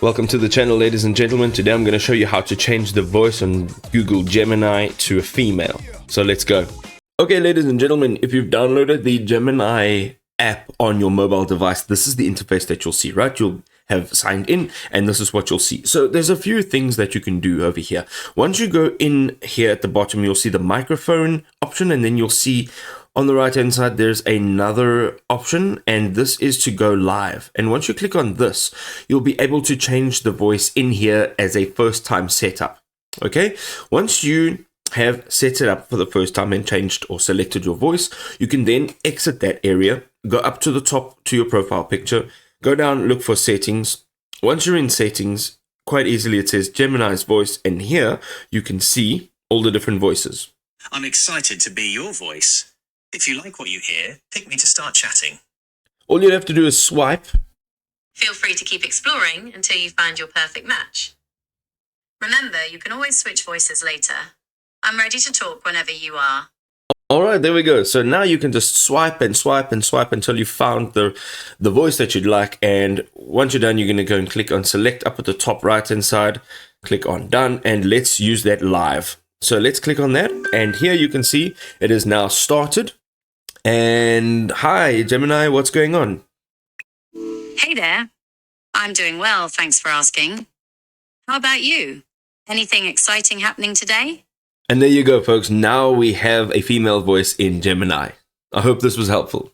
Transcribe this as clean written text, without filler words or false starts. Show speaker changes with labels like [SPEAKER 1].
[SPEAKER 1] Welcome to the channel, ladies and gentlemen. Today I'm going to show you how to change the voice on Google Gemini to a female. So let's go. Okay, ladies and gentlemen, if you've downloaded the Gemini app on your mobile device, this is the interface that you'll see, right? You'll have signed in and this is what you'll see. So there's a few things that you can do over here. Once you go in here at the bottom, you'll see the microphone option, and then you'll see on the right hand side there's another option, and this is to go live. And once you click on this, you'll be able to change the voice in here as a first time setup. Okay, once you have set it up for the first time and changed or selected your voice, you can then exit that area, go up to the top to your profile picture, go down, look for settings. Once you're in settings, quite easily it says Gemini's voice, and here you can see all the different voices.
[SPEAKER 2] I'm excited to be your voice. If you like what you hear, pick me to start chatting.
[SPEAKER 1] All you have to do is swipe.
[SPEAKER 3] Feel free to keep exploring until you find your perfect match. Remember, you can always switch voices later. I'm ready to talk whenever you are.
[SPEAKER 1] All right, there we go. So now you can just swipe and swipe and swipe until you found the voice that you'd like. And once you're done, you're going to go and click on select up at the top right hand side. Click on done, and let's use that live. So let's click on that, and here you can see it is now started. And hi, Gemini, what's going on?
[SPEAKER 3] Hey there. I'm doing well, thanks for asking. How about you? Anything exciting happening today?
[SPEAKER 1] And there you go, folks. Now we have a female voice in Gemini. I hope this was helpful.